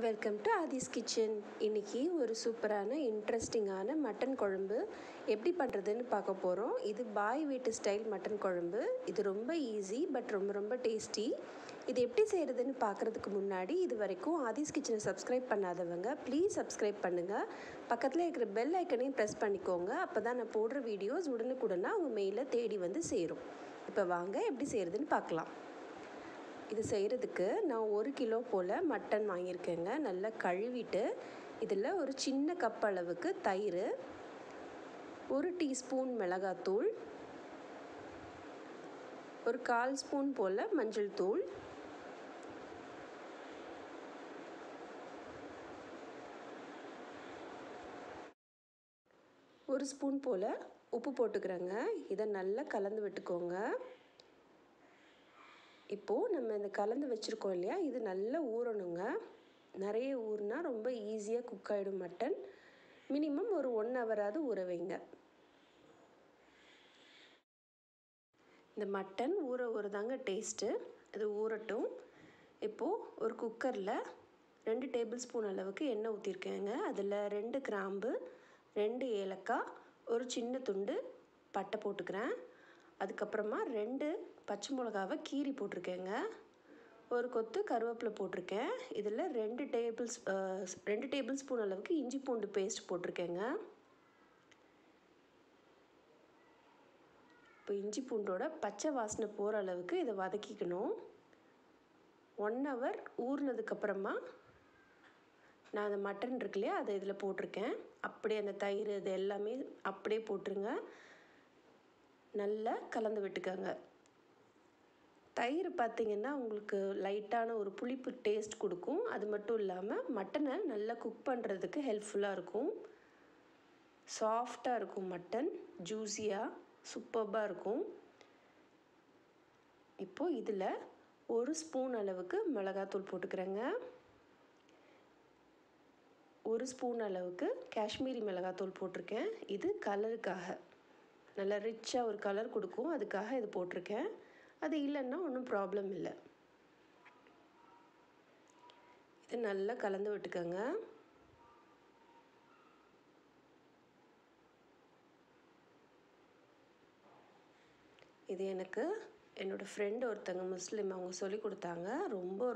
Welcome to Aadhi's kitchen. இன்றைக்கி ஒரு சூப்பரான இன்ட்ரெஸ்டிங்கான மட்டன் குழம்பு எப்படி பண்ணுறதுன்னு பார்க்க போகிறோம். இது பாய் வீட்டு ஸ்டைல் மட்டன் குழம்பு. இது ரொம்ப ஈஸி பட் ரொம்ப டேஸ்டி. இது எப்படி செய்கிறதுன்னு பார்க்குறதுக்கு முன்னாடி இது வரைக்கும் ஆதிஸ் கிச்சனை சப்ஸ்கிரைப் பண்ணாதவங்க ப்ளீஸ் சப்ஸ்கிரைப் பண்ணுங்கள். பக்கத்தில் இருக்கிற பெல் ஐக்கனையும் ப்ரெஸ் பண்ணிக்கோங்க. அப்போ தான் நான் போடுற வீடியோஸ் உடனுக்குடனாக உங்கள் மெயிலில் தேடி வந்து சேரும். இப்போ வாங்க எப்படி செய்கிறதுன்னு பார்க்கலாம். இது செய்கிறதுக்கு நான் 1 கிலோ போல் மட்டன் வாங்கியிருக்கேங்க. நல்லா கழுவிட்டு இதில் ஒரு சின்ன கப் அளவுக்கு தயிர், 1 டீஸ்பூன் மிளகாத்தூள், ஒரு 1/4 ஸ்பூன் போல் மஞ்சள் தூள், ஒரு ஸ்பூன் போல் உப்பு போட்டுக்கிறேங்க. இதை நல்லா கலந்து விட்டுக்கோங்க. இப்போது நம்ம இந்த கலந்து வச்சுருக்கோம் இல்லையா, இது நல்லா ஊறணுங்க. நிறைய ஊறினா ரொம்ப ஈஸியாக குக் ஆகிடும் மட்டன். மினிமம் ஒரு 1 ஹவராவது ஊற வைங்க. இந்த மட்டன் ஊற தாங்க டேஸ்ட்டு. இது ஊறட்டும். இப்போது ஒரு குக்கரில் 2 டேபிள் ஸ்பூன் அளவுக்கு எண்ணெய் ஊற்றிருக்கேங்க. அதில் 2 கிராம்பு, 2 ஏலக்காய், ஒரு சின்ன துண்டு பட்டை போட்டுக்கிறேன். அதுக்கப்புறமா 2 பச்சை மிளகாவை கீரி போட்டிருக்கேங்க. ஒரு கொத்து கருவேப்பிலை போட்டிருக்கேன். இதில் 2 டேபிள் ஸ்பூன் அளவுக்கு இஞ்சி பூண்டு பேஸ்ட் போட்டிருக்கேங்க. இப்போ இஞ்சி பூண்டோட பச்சை வாசனை போகிற அளவுக்கு இதை வதக்கிக்கணும். 1 ஹவர் ஊறினதுக்கப்புறமா நான் அந்த மட்டன் இருக்கு இல்லையா, அதை இதில் போட்டிருக்கேன். அப்படியே அந்த தயிர் இது எல்லாமே அப்படியே போட்டுருங்க. நல்லா கலந்து விட்டுக்கோங்க. தயிர் பார்த்திங்கன்னா உங்களுக்கு லைட்டான ஒரு புளிப்பு டேஸ்ட் கொடுக்கும். அது மட்டும் இல்லாமல் மட்டனை நல்லா குக் பண்ணுறதுக்கு ஹெல்ப்ஃபுல்லாக இருக்கும். சாஃப்டாக இருக்கும் மட்டன், ஜூஸியாக சூப்பர்பாக இருக்கும். இப்போது இதில் 1 ஸ்பூன் அளவுக்கு மிளகாத்தூள் போட்டுக்கிறேங்க. 1 ஸ்பூன் அளவுக்கு காஷ்மீரி மிளகாத்தூள் போட்டிருக்கேன். இது கலருக்காக, நல்லா ரிச்சாக ஒரு கலர் கொடுக்கும், அதுக்காக இது போட்டிருக்கேன். அது இல்லைன்னா ஒன்றும் ப்ராப்ளம் இல்லை. இது நல்லா கலந்து விட்டுக்கோங்க. இது எனக்கு என்னோடய ஃப்ரெண்டு ஒருத்தங்க முஸ்லீம், அவங்க சொல்லி கொடுத்தாங்க.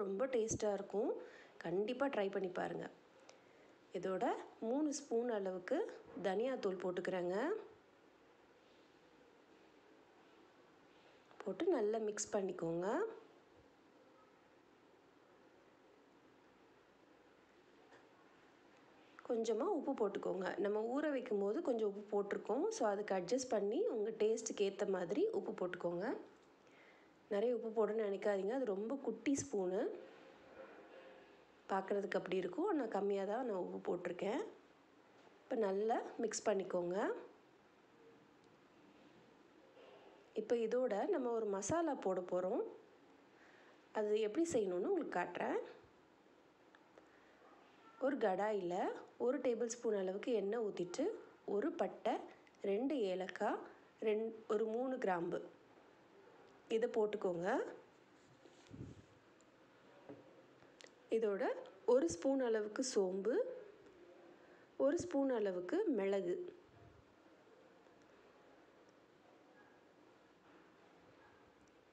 ரொம்ப டேஸ்ட்டாக இருக்கும். கண்டிப்பாக ட்ரை பண்ணி பாருங்கள். இதோட 3 ஸ்பூன் அளவுக்கு தனியாத்தூள் போட்டுக்கிறேங்க. போட்டு நல்லா மிக்ஸ் பண்ணிக்கோங்க. கொஞ்சமாக உப்பு போட்டுக்கோங்க. நம்ம ஊற வைக்கும் போது கொஞ்சம் உப்பு போட்டிருக்கோம். ஸோ அதுக்கு அட்ஜஸ்ட் பண்ணி உங்கள் டேஸ்ட்டுக்கு ஏற்ற மாதிரி உப்பு போட்டுக்கோங்க. நிறைய உப்பு போடணும்னு நினைக்காதீங்க. அது ரொம்ப குட்டி ஸ்பூனு, பார்க்குறதுக்கு அப்படி இருக்கும். ஆனால் கம்மியாக தான் நான் உப்பு போட்டிருக்கேன். இப்போ நல்லா மிக்ஸ் பண்ணிக்கோங்க. இப்போ இதோட நம்ம ஒரு மசாலா போட போகிறோம். அது எப்படி செய்யணும்னு உங்களுக்கு காட்டுறேன். ஒரு கடாயில் 1 டேபிள் ஸ்பூன் அளவுக்கு எண்ணெய் ஊற்றிட்டு, ஒரு பட்டை, 2 ஏலக்காய், ஒரு 3 கிராம்பு இதை போட்டுக்கோங்க. இதோட 1 ஸ்பூன் அளவுக்கு சோம்பு, 1 ஸ்பூன் அளவுக்கு மிளகு,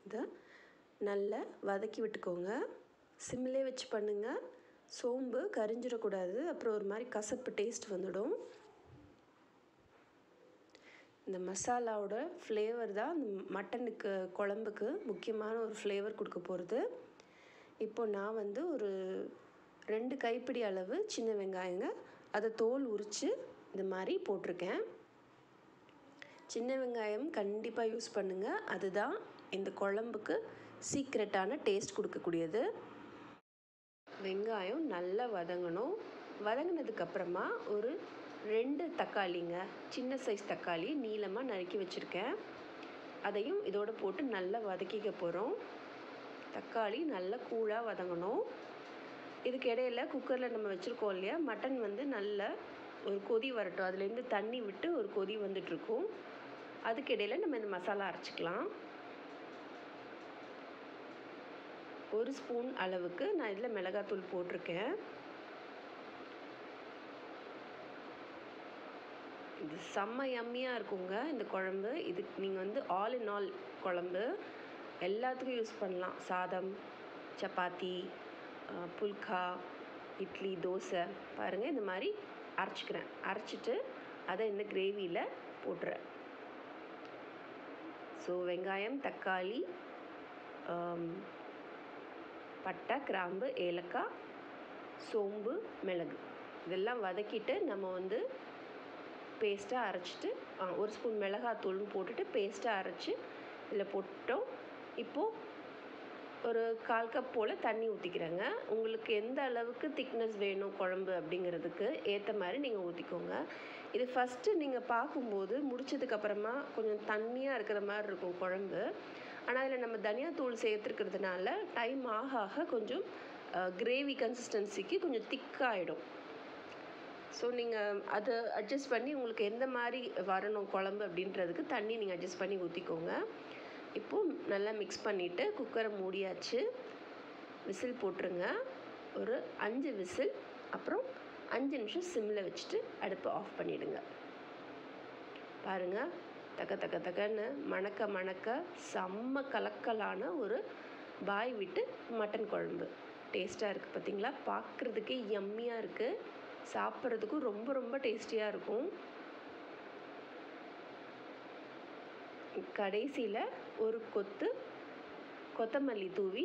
இதை நல்லா வதக்கி விட்டுக்கோங்க. சிம்மிலே வச்சு பண்ணுங்கள். சோம்பு கரிஞ்சிடக்கூடாது, அப்புறம் ஒரு மாதிரி கசப்பு டேஸ்ட் வந்துடும். இந்த மசாலாவோட ஃப்ளேவர் தான் அந்த மட்டனுக்கு குழம்புக்கு முக்கியமான ஒரு ஃப்ளேவர் கொடுக்க போகிறது. இப்போ நான் வந்து ஒரு 2 கைப்பிடி அளவு சின்ன வெங்காயங்க, அதை தோல் உரித்து இந்த மாதிரி போட்டிருக்கேன். சின்ன வெங்காயம் கண்டிப்பாக யூஸ் பண்ணுங்கள். அதுதான் இந்த குழம்புக்கு சீக்ரெட்டான டேஸ்ட் கொடுக்கக்கூடியது. வெங்காயம் நல்லா வதங்கணும். வதங்கினதுக்கப்புறமா ஒரு 2 தக்காளிங்க, சின்ன சைஸ் தக்காளி நீளமாக நறுக்கி வச்சுருக்கேன். அதையும் இதோடு போட்டு நல்லா வதக்கிக்க போகிறோம். தக்காளி நல்லா கூலாக வதங்கணும். இதுக்கு இடையில குக்கரில் நம்ம வச்சுருக்கோம் இல்லையா, மட்டன் வந்து நல்லா ஒரு கொதி வரட்டும். அதுலேருந்து தண்ணி விட்டு ஒரு கொதி வந்துட்டுருக்கும். அதுக்கு இடையில் நம்ம இந்த மசாலா அரைச்சிக்கலாம். 1 ஸ்பூன் அளவுக்கு நான் இதில் மிளகாத்தூள் போட்டிருக்கேன். இது செம்ம யம்மியாக இருக்குங்க இந்த குழம்பு. இதுக்கு நீங்கள் வந்து ஆல் இன் ஆல் குழம்பு எல்லாத்துக்கும் யூஸ் பண்ணலாம். சாதம், சப்பாத்தி, புல்கா, இட்லி, தோசை. பாருங்கள் இந்த மாதிரி அரைச்சிக்கிறேன். அரைச்சிட்டு அதை இந்த கிரேவியில் போட்டுறேன். ஸோ வெங்காயம், தக்காளி, பட்டை, கிராம்பு, ஏலக்காய், சோம்பு, மிளகு இதெல்லாம் வதக்கிட்டு நம்ம வந்து பேஸ்ட்டாக அரைச்சிட்டு 1 ஸ்பூன் மிளகாத்தூள்னு போட்டுட்டு பேஸ்ட்டாக அரைச்சி இதில் போட்டோம். இப்போது ஒரு 1/4 கப் போல் தண்ணி ஊற்றிக்கிறேங்க. உங்களுக்கு எந்த அளவுக்கு திக்னஸ் வேணும் குழம்பு அப்படிங்கிறதுக்கு ஏற்ற மாதிரி நீங்கள் ஊற்றிக்கோங்க. இது ஃபஸ்ட்டு நீங்கள் பார்க்கும்போது முடிச்சதுக்கப்புறமா கொஞ்சம் தண்ணியாக இருக்கிற மாதிரி இருக்கும் குழம்பு. ஆனால் அதில் நம்ம தனியாத்தூள் சேர்த்துருக்கிறதுனால டைம் ஆக ஆக கொஞ்சம் கிரேவி கன்சிஸ்டன்சிக்கு கொஞ்சம் திக்காகிடும். ஸோ நீங்கள் அதை அட்ஜஸ்ட் பண்ணி உங்களுக்கு எந்த மாதிரி வரணும் குழம்பு அப்படின்றதுக்கு தண்ணி நீங்கள் அட்ஜஸ்ட் பண்ணி ஊற்றிக்கோங்க. இப்போது நல்லா மிக்ஸ் பண்ணிவிட்டு குக்கரை மூடியாச்சு. விசில் போட்டுருங்க. ஒரு 5 விசில், அப்புறம் 5 நிமிஷம் சிம்மில் வச்சுட்டு அடுப்பை ஆஃப் பண்ணிவிடுங்க. பாருங்கள், தக்க தக்க தக்கன்னு மணக்க மணக்க செம்ம கலக்கலான ஒரு பாய் வீட்டு மட்டன் குழம்பு டேஸ்ட்டாக இருக்குது. பார்த்தீங்களா, பார்க்குறதுக்கே யம்மியாக இருக்குது. சாப்பிட்றதுக்கும் ரொம்ப ரொம்ப டேஸ்டியாக இருக்கும். கடைசியில் ஒரு கொத்து கொத்தமல்லி தூவி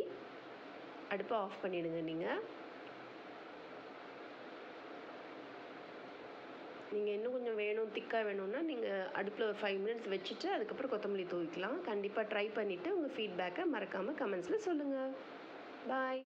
அடுப்பை ஆஃப் பண்ணிவிடுங்க. நீங்கள் இன்னும் கொஞ்சம் வேணும், திக்காக வேணும்னா நீங்கள் அடுப்பில் ஒரு 5 மினிட்ஸ் வச்சுட்டு அதுக்கப்புறம் கொத்தமல்லி தூவிக்கலாம். கண்டிப்பாக ட்ரை பண்ணிவிட்டு உங்கள் ஃபீட்பேக்கை மறக்காமல் கமெண்ட்ஸில் சொல்லுங்கள். பாய்.